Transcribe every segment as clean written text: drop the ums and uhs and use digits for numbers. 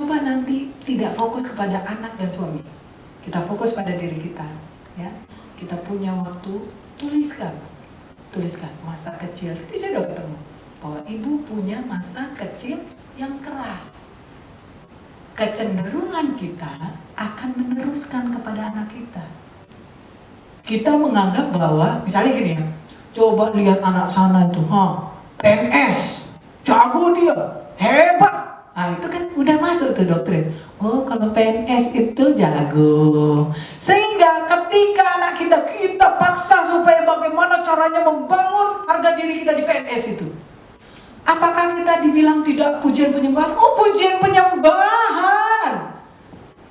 Coba nanti tidak fokus kepada anak dan suami. Kita fokus pada diri kita, ya. Kita punya waktu, tuliskan masa kecil. Tadi saya udah ketemu bahwa ibu punya masa kecil yang keras. Kecenderungan kita akan meneruskan kepada anak kita. Kita menganggap bahwa, misalnya gini ya, coba lihat anak sana itu, PNS, jago dia, hebat. Nah itu kan udah masuk tuh doktrin. Oh kalau PNS itu jago. Sehingga ketika anak kita paksa supaya bagaimana caranya membangun harga diri kita di PNS itu. Apakah kita dibilang tidak pujian penyembahan? Oh pujian penyembahan.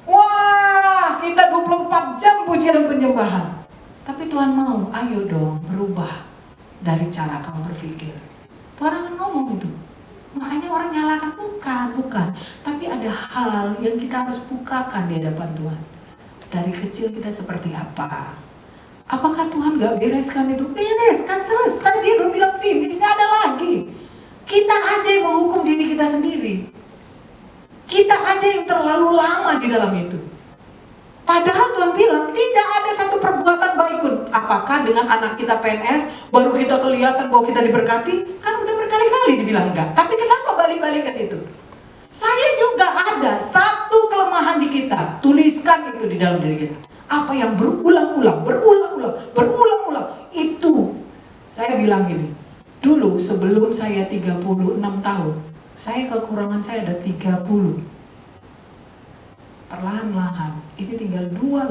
Wah kita 24 jam pujian penyembahan. Tapi Tuhan mau, ayo dong berubah dari cara kamu berpikir. Tuhan akan ngomong itu. Makanya orang nyalakan, bukan. Tapi ada hal yang kita harus bukakan di hadapan Tuhan. Dari kecil kita seperti apa? Apakah Tuhan gak bereskan itu? Bereskan, selesai. Dia udah bilang finish, gak ada lagi. Kita aja yang menghukum diri kita sendiri. Kita aja yang terlalu lama di dalam itu. Padahal Tuhan bilang tidak ada satu perbuatan baik pun. Apakah dengan anak kita PNS baru kita kelihatan bahwa kita diberkati? Kan udah berkali-kali dibilang enggak. Tapi kenapa balik-balik ke situ? Saya juga ada satu kelemahan di kita. Tuliskan itu di dalam diri kita. Apa yang berulang-ulang. Itu saya bilang gini. Dulu sebelum saya 36 tahun, saya kekurangan saya ada 30. Perlahan-lahan ini tinggal 2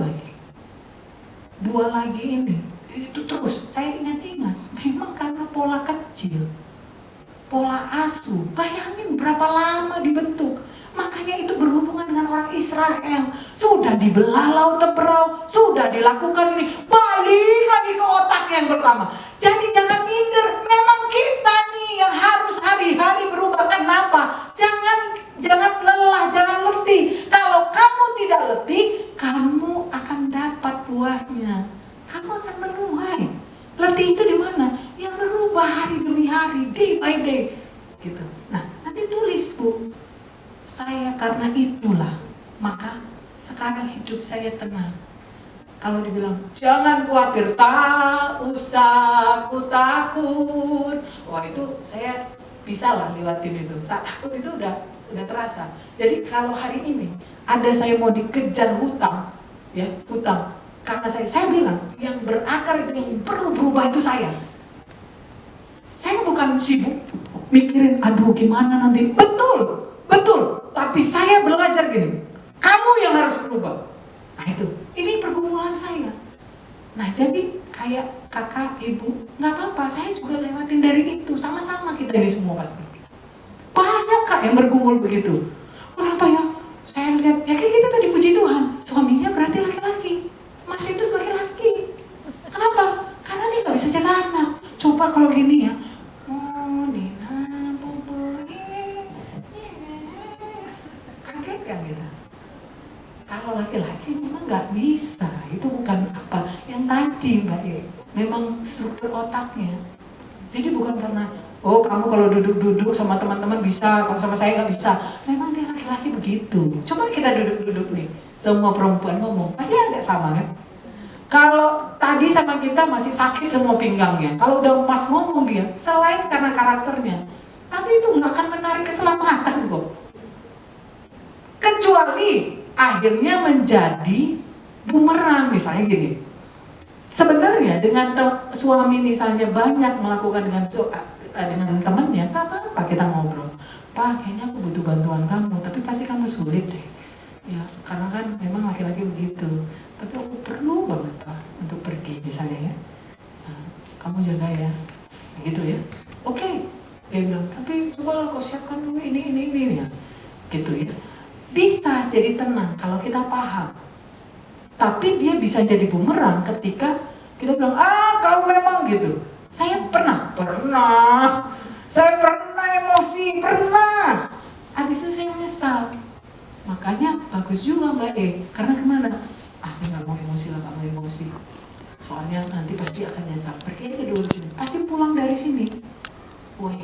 lagi ini itu terus saya ingat memang karena pola kecil, pola asuh. Bayangin berapa lama dibentuk. Makanya itu berhubungan dengan orang Israel. Sudah dibelah laut Teberau, sudah dilakukan ini, balik lagi ke otak yang pertama. Jadi jangan minder. Memang kita nih yang harus hari-hari berubah. Kenapa? Jangan lelah, jangan letih. Kalau kamu tidak letih, kamu akan dapat buahnya. Kamu akan menuai. Letih itu di mana? Yang berubah hari demi hari, day by day. Gitu. Nah, nanti tulis, Bu. Saya karena itulah, maka sekarang hidup saya tenang. Kalau dibilang, jangan khawatir, tak usah aku takut. Wah itu saya bisa lah lewatin itu. Tak takut itu udah terasa. Jadi kalau hari ini ada saya mau dikejar hutang, ya hutang, karena saya bilang yang berakar itu yang perlu berubah itu saya. Saya bukan sibuk mikirin, aduh gimana nanti. Betul. Tapi saya belajar gini, kamu yang harus berubah. Nah itu, ini pergumulan saya. Nah jadi kayak kakak, ibu, gak apa-apa, saya juga lewatin dari itu. Sama-sama kita ini semua pasti. Banyak kak yang bergumul begitu. Kenapa ya? Saya lihat, ya kayak kita tadi puji Tuhan, suaminya berarti laki-laki, mas itu laki-laki. Kenapa? Karena dia gak bisa jaga anak. Coba kalau gini ya, kaget kan kita. Kalau laki-laki memang gak bisa, itu bukan apa yang tadi Mbak E, memang struktur otaknya. Jadi bukan karena oh kamu kalau duduk-duduk sama teman-teman bisa, kalau sama saya nggak bisa. Memang dia laki-laki begitu. Coba kita duduk-duduk nih, semua perempuan ngomong, pasti agak sama kan? Kalau tadi sama kita masih sakit semua pinggangnya. Kalau udah mas ngomong dia, selain karena karakternya, tapi itu nggak akan menarik keselamatan kok. Kecuali akhirnya menjadi bumerang, misalnya gini. Sebenarnya dengan suami misalnya banyak melakukan dengan temannya, gak apa-apa kita ngobrol. Pak, kayaknya aku butuh bantuan kamu, tapi pasti kamu sulit deh. Ya, karena kan memang laki-laki begitu. Tapi aku perlu banget Pak untuk pergi misalnya ya. Nah, kamu jaga ya, gitu ya. Oke, dia bilang. Tapi coba kau siapkan dulu ini ya, gitu ya. Bisa jadi tenang kalau kita paham. Tapi dia bisa jadi bumerang ketika kita bilang, kau memang gitu. Saya pernah emosi, habis itu saya menyesal. Makanya bagus juga Mbak E, karena kemana? Saya gak mau emosi lah, gak mau emosi. Soalnya nanti pasti akan nyesal. Pergi aja dulu sini, pasti pulang dari sini. Wih,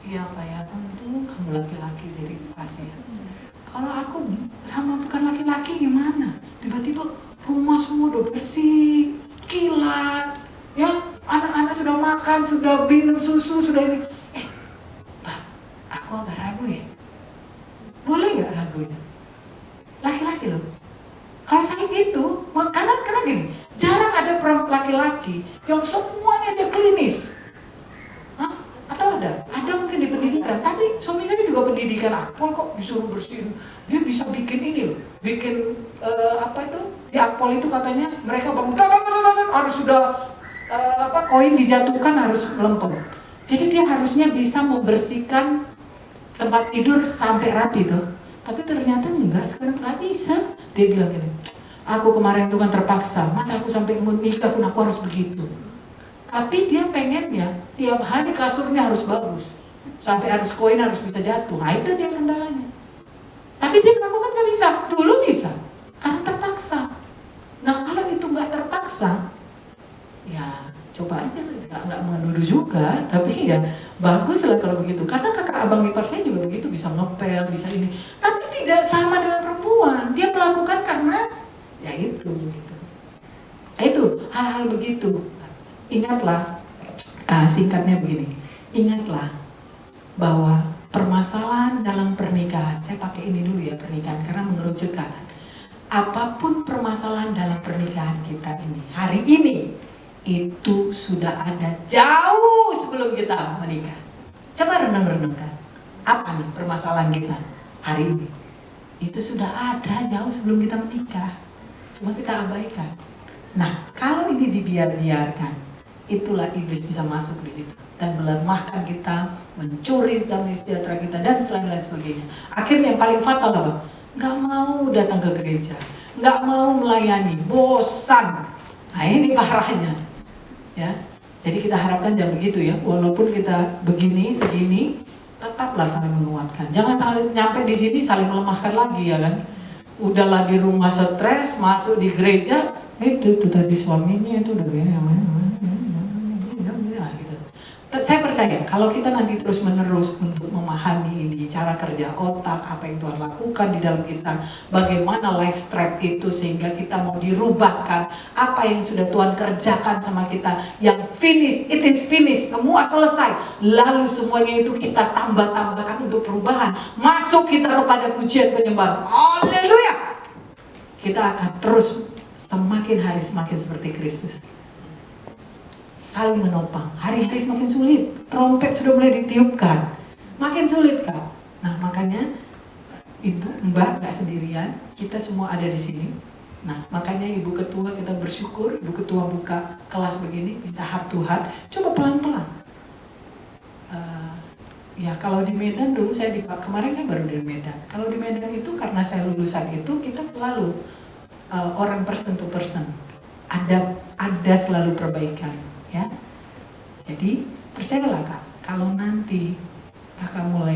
iya Pak ya, untung kamu laki-laki jadi pas ya. Kalau aku sama bukan laki-laki gimana? Tiba-tiba rumah semua udah bersih, kilat, ya anak-anak sudah makan, sudah minum susu, sudah ini. Pak, aku agak ragu ya. Boleh nggak ragunya? Laki-laki loh. Kalau saya gitu, karena gini, jarang ada laki-laki yang semuanya dia klinis. Hah? Atau ada? Ada mungkin di pendidikan, tapi suami saya juga pendidikan Akpol kok disuruh bersihin. Dia bisa bikin ini loh, bikin apa itu? Di Akpol itu katanya mereka bangun, harus sudah koin dijatuhkan harus melempem. Jadi dia harusnya bisa membersihkan tempat tidur sampai rapi tuh. Tapi ternyata enggak, sekarang nggak bisa. Dia bilang gini, aku kemarin itu kan terpaksa, masa aku sampai menikah pun aku harus begitu. Tapi dia pengennya tiap hari kasurnya harus bagus, sampai harus koin harus bisa jatuh. Nah itu dia kendalanya. Tapi dia melakukan nggak bisa, dulu bisa, karena terpaksa. Nah kalau itu nggak terpaksa, ya coba aja, nggak menuduh juga, tapi ya bagus lah kalau begitu. Karena kakak abang ipar saya juga begitu, bisa ngepel, bisa ini. Tapi tidak sama dengan perempuan, dia melakukan karena ya itu gitu. Itu hal-hal begitu. Ingatlah, singkatnya begini, ingatlah bahwa permasalahan dalam pernikahan, saya pakai ini dulu ya pernikahan karena mengerucutkan. Apapun permasalahan dalam pernikahan kita ini, hari ini itu sudah ada jauh sebelum kita menikah. Coba renung-renungkan, apa nih permasalahan kita hari ini? Itu sudah ada jauh sebelum kita menikah, cuma kita abaikan. Nah, kalau ini dibiarkan, itulah iblis bisa masuk di situ dan melemahkan kita, mencuri damai sejahtera kita dan lain-lain sebagainya. Akhirnya yang paling fatal apa? Nggak mau datang ke gereja, nggak mau melayani, bosan. Nah ini parahnya, ya. Jadi kita harapkan jangan begitu ya. Walaupun kita begini, segini, tetaplah saling menguatkan. Jangan saling nyampe di sini saling melemahkan lagi ya kan. Udahlah di rumah stres, masuk di gereja, itu tadi suaminya itu udah gini namanya. Saya percaya kalau kita nanti terus menerus untuk memahami ini, cara kerja otak, apa yang Tuhan lakukan di dalam kita, bagaimana life trap itu sehingga kita mau dirubahkan, apa yang sudah Tuhan kerjakan sama kita, yang finish, it is finished, semua selesai, lalu semuanya itu kita tambah-tambahkan untuk perubahan, masuk kita kepada pujian penyembahan, haleluya, kita akan terus semakin hari semakin seperti Kristus. Saling menopang, hari-hari semakin sulit, trompet sudah mulai ditiupkan, makin sulit Kak. Nah makanya Ibu, Mbak gak sendirian, kita semua ada di sini. Nah makanya Ibu Ketua kita bersyukur, Ibu Ketua buka kelas begini, bisa heart to heart, coba pelan-pelan. Ya kalau di Medan dulu saya kemarin kan baru dari Medan. Kalau di Medan itu karena saya lulusan itu, kita selalu orang person to person, ada selalu perbaikan. Ya, jadi percayalah Kak, kalau nanti Kakak mulai